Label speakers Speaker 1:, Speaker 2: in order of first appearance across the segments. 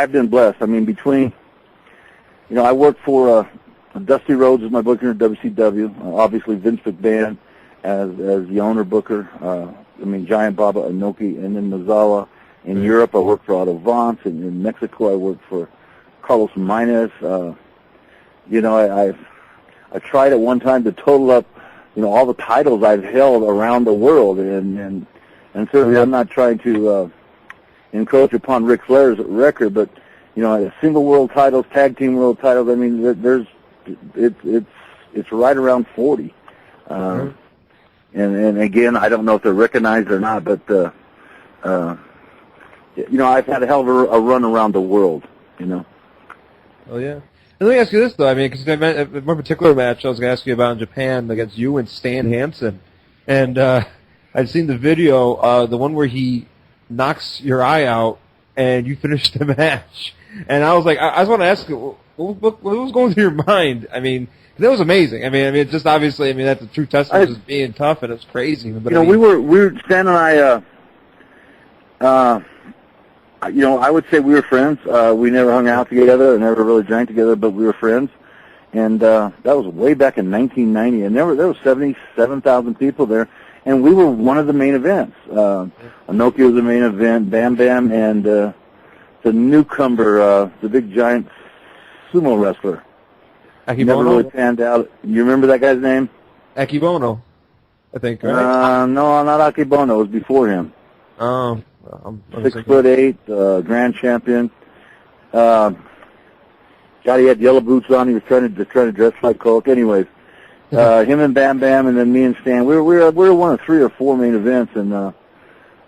Speaker 1: I've been blessed. I mean, between, I work for Dusty Rhodes is my booker at WCW. Obviously, Vince McMahon as the owner booker. Giant Baba Inoki, and then Nozawa. In Europe, I work for Otto Vance. And in Mexico, I work for Carlos Maynes. I tried at one time to total up, all the titles I've held around the world, and certainly I'm not trying to encroach upon Ric Flair's record, but single world titles, tag team world titles. I mean, it's right around 40. And again, I don't know if they're recognized or not, but I've had a hell of a run around the world.
Speaker 2: Oh yeah. And let me ask you this though. I mean, because one particular match I was going to ask you about in Japan against you and Stan Hansen, and I'd seen the video, the one where he knocks your eye out and you finish the match. And I was like, I just want to ask you, what was going through your mind? I mean, that was amazing. I mean, it's just obviously, that's a true testament to being tough, and it's crazy. But
Speaker 1: we were Stan and I. I would say we were friends. We never hung out together, and never really drank together, but we were friends. And that was way back in 1990, and there were 77,000 people there, and we were one of the main events. Inoki was the main event, Bam Bam, and the newcomer, the big giant sumo wrestler.
Speaker 2: Akibono?
Speaker 1: Never really panned out. You remember that guy's name?
Speaker 2: Akibono, I think, right?
Speaker 1: No, not Akibono. It was before him.
Speaker 2: Oh.
Speaker 1: 6'8", grand champion. God, he had yellow boots on. He was trying to dress like Coke. Anyways, him and Bam Bam, and then me and Stan. We were one of 3 or 4 main events, and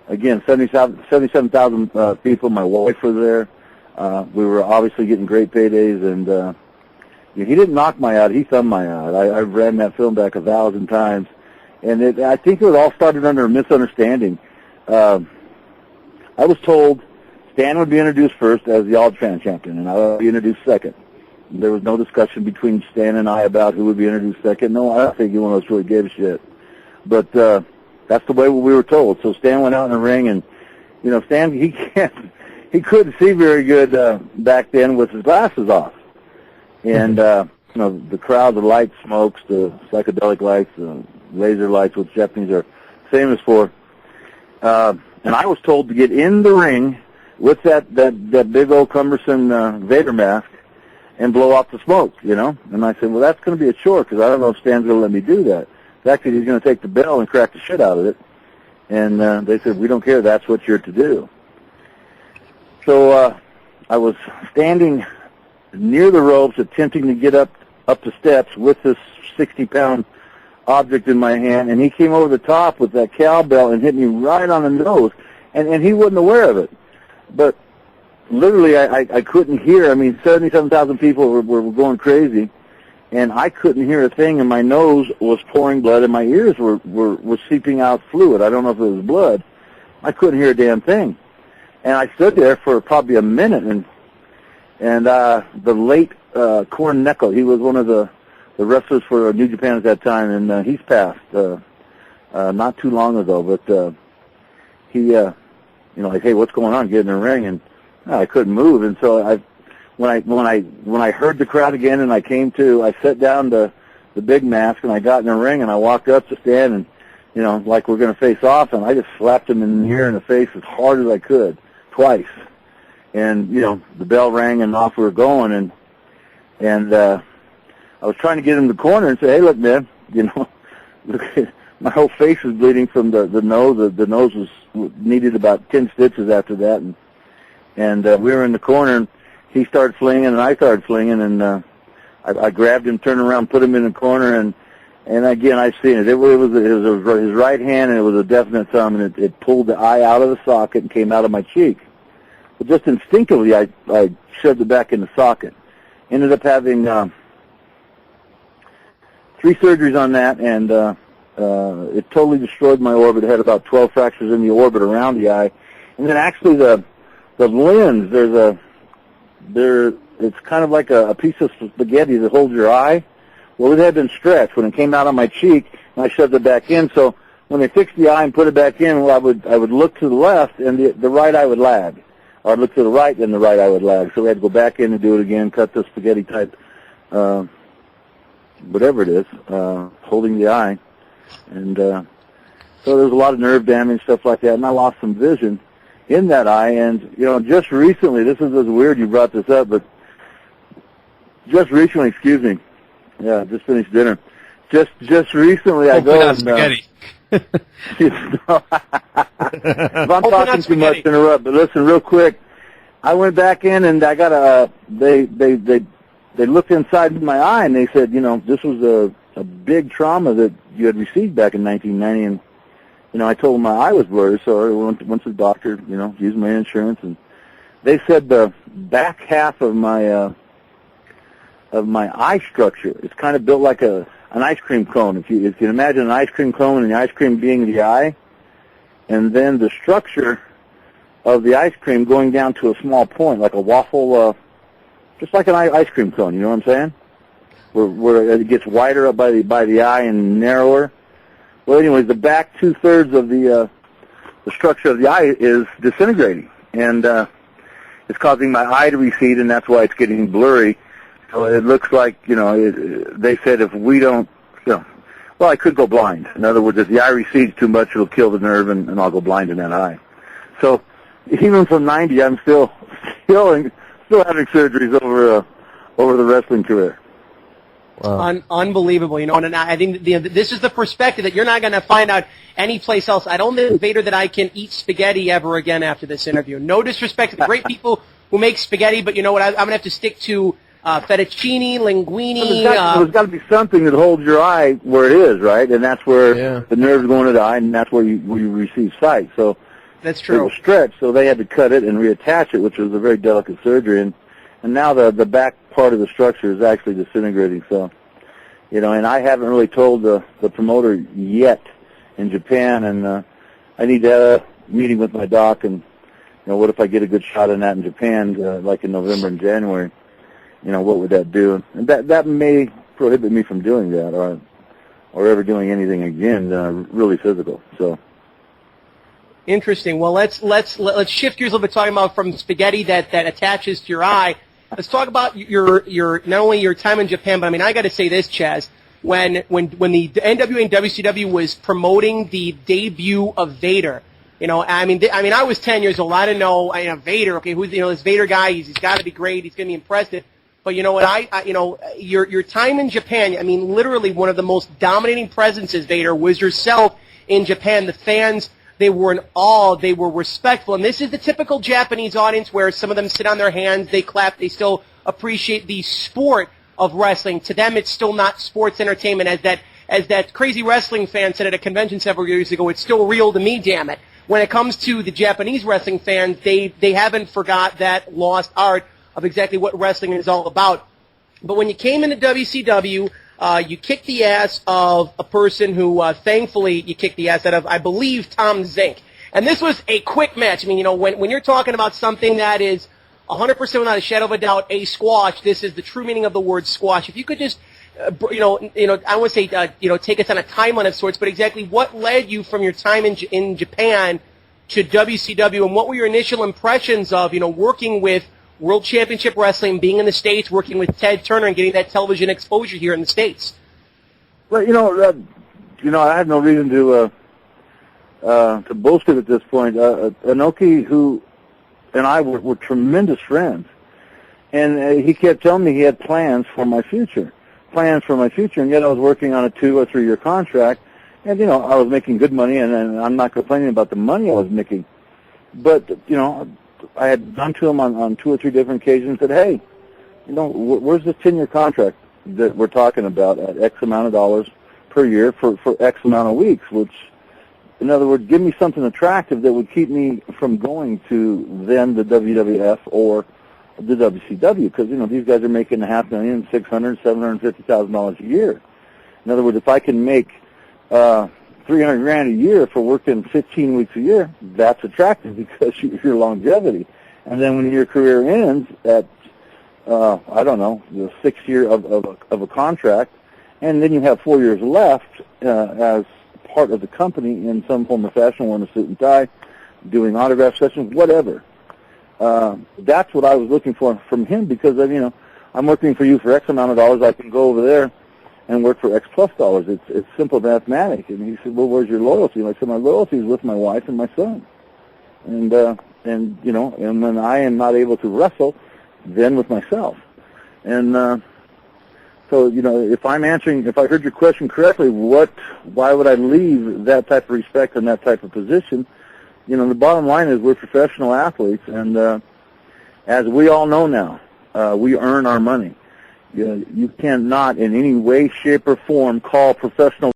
Speaker 1: again, 77,000 people. My wife was there. We were obviously getting great paydays, and he didn't knock my out. He thumbed my out. I ran that film back 1,000 times, and I think it all started under a misunderstanding. I was told Stan would be introduced first as the All Japan champion, and I would be introduced second. There was no discussion between Stan and I about who would be introduced second. No, I don't think either one of us really gave a shit. But that's the way we were told. So Stan went out in the ring, and Stan he couldn't see very good back then with his glasses off, and the crowd, the light smokes, the psychedelic lights, the laser lights, which Japanese are famous for. And I was told to get in the ring with that big old cumbersome Vader mask and blow off the smoke, And I said, well, that's going to be a chore because I don't know if Stan's going to let me do that. The fact that he's going to take the bell and crack the shit out of it. And they said, we don't care. That's what you're to do. So I was standing near the ropes attempting to get up the steps with this 60-pound object in my hand, and he came over the top with that cowbell and hit me right on the nose, and he wasn't aware of it. But literally, I couldn't hear. 77,000 people were going crazy, and I couldn't hear a thing, and my nose was pouring blood, and my ears were seeping out fluid. I don't know if it was blood. I couldn't hear a damn thing. And I stood there for probably a minute, and the late Korneckel, he was one of the wrestlers for New Japan at that time, and he's passed not too long ago. But he, like, hey, what's going on? Get in the ring, and I couldn't move. And so when I heard the crowd again, and I set down the big mask, and I got in the ring, and I walked up to Stan, and like we're going to face off, and I just slapped him in the ear and the face as hard as I could, twice. And the bell rang, and off we were going, and I was trying to get him in the corner and say, hey, look, man, look, my whole face is bleeding from the nose. The nose needed about 10 stitches after that. And we were in the corner, and he started flinging, and I started flinging, and I grabbed him, turned around, put him in the corner, and again, I've seen it. It was his right hand, and it was a definite thumb, and it pulled the eye out of the socket and came out of my cheek. But just instinctively, I shoved it back in the socket. Ended up having 3 surgeries on that, and it totally destroyed my orbit. It had about 12 fractures in the orbit around the eye. And then actually the lens, it's kind of like a piece of spaghetti that holds your eye. Well, it had been stretched when it came out on my cheek, and I shoved it back in. So when they fixed the eye and put it back in, well, I would look to the left, and the right eye would lag. or I'd look to the right, and the right eye would lag. So we had to go back in and do it again, cut the spaghetti type, whatever it is, holding the eye. And so there was a lot of nerve damage, stuff like that, and I lost some vision in that eye. And, just recently, this is weird you brought this up, but just recently, excuse me, yeah, just finished dinner. Just recently, I go and...
Speaker 2: spaghetti.
Speaker 1: If I'm talking too much to interrupt, but listen, real quick, I went back in and I got they looked inside my eye and they said, this was a big trauma that you had received back in 1990, and, I told them my eye was blurry, so I went to the doctor, used my insurance, and they said the back half of my eye structure is kind of built like an ice cream cone. If you can imagine an ice cream cone and the ice cream being the eye, and then the structure of the ice cream going down to a small point, like a waffle, just like an ice cream cone. You know what I'm saying? Where it gets wider up by the eye and narrower. Well, anyways, the back 2/3 of the structure of the eye is disintegrating, and it's causing my eye to recede, and that's why it's getting blurry. So it looks like, they said if we don't, I could go blind. In other words, if the eye recedes too much, it'll kill the nerve, and I'll go blind in that eye. So even from 90, I'm still having surgeries over the wrestling career.
Speaker 3: Wow. Unbelievable, and I think this is the perspective that you're not going to find out anyplace else. I don't think, Vader, that I can eat spaghetti ever again after this interview. No disrespect to the great people who make spaghetti, but you know what? I'm going to have to stick to fettuccine, linguine.
Speaker 1: There's got to be something that holds your eye where it is, right? And that's where the nerves go into the eye, and that's where you receive sight. So
Speaker 3: that's true.
Speaker 1: It was stretched, so they had to cut it and reattach it, which was a very delicate surgery. And now the back part of the structure is actually disintegrating. So, and I haven't really told the promoter yet in Japan, and I need to have a meeting with my doc. And what if I get a good shot on that in Japan, like in November and January? What would that do? And that may prohibit me from doing that, or ever doing anything again really physical. So
Speaker 3: interesting. Well, let's shift gears a little bit, talking about from spaghetti that attaches to your eye. Let's talk about your not only your time in Japan, but I got to say this, Chaz. When the NWA and WCW was promoting the debut of Vader, I was 10 years old. I didn't know, Vader. Okay, who's this Vader guy? He's got to be great. He's going to be impressive. But you know what? Your time in Japan. Literally one of the most dominating presences, Vader, was yourself in Japan. The fans, they were in awe. They were respectful. And this is the typical Japanese audience where some of them sit on their hands, they clap, they still appreciate the sport of wrestling. To them, it's still not sports entertainment. As that crazy wrestling fan said at a convention several years ago, it's still real to me, damn it. When it comes to the Japanese wrestling fans, they haven't forgot that lost art of exactly what wrestling is all about. But when you came into WCW, you kicked the ass of a person who, thankfully, you kicked the ass out of, I believe, Tom Zink. And this was a quick match. When you're talking about something that is 100% without a shadow of a doubt a squash, this is the true meaning of the word squash. If you could just, I would say, take us on a timeline of sorts, but exactly what led you from your time in Japan to WCW, and what were your initial impressions of, working with World Championship Wrestling, being in the States, working with Ted Turner, and getting that television exposure here in the States?
Speaker 1: Well, I have no reason to boast it at this point. Inoki, who and I were tremendous friends, and he kept telling me he had plans for my future, and yet I was working on a 2 or 3 year contract, and I was making good money, and I'm not complaining about the money I was making, but I had gone to him on 2 or 3 different occasions and said, hey, where's this 10-year contract that we're talking about at X amount of dollars per year for X amount of weeks, which, in other words, give me something attractive that would keep me from going to then the WWF or the WCW, because, these guys are making $500,000, $600,000, $750,000 a year. In other words, if I can make $300,000 a year for working 15 weeks a year, that's attractive because your longevity. And then when your career ends at, the 6th year of a contract, and then you have 4 years left as part of the company in some form or fashion, wearing a suit and tie, doing autograph sessions, whatever. that's what I was looking for from him, because I'm working for you for X amount of dollars. I can go over there and work for X plus dollars. It's simple mathematics. And he said, well, where's your loyalty? And I said, my loyalty is with my wife and my son. And when I am not able to wrestle, then with myself. And so, if I heard your question correctly, why would I leave that type of respect and that type of position? The bottom line is we're professional athletes, and as we all know now, we earn our money. You cannot in any way, shape, or form call professional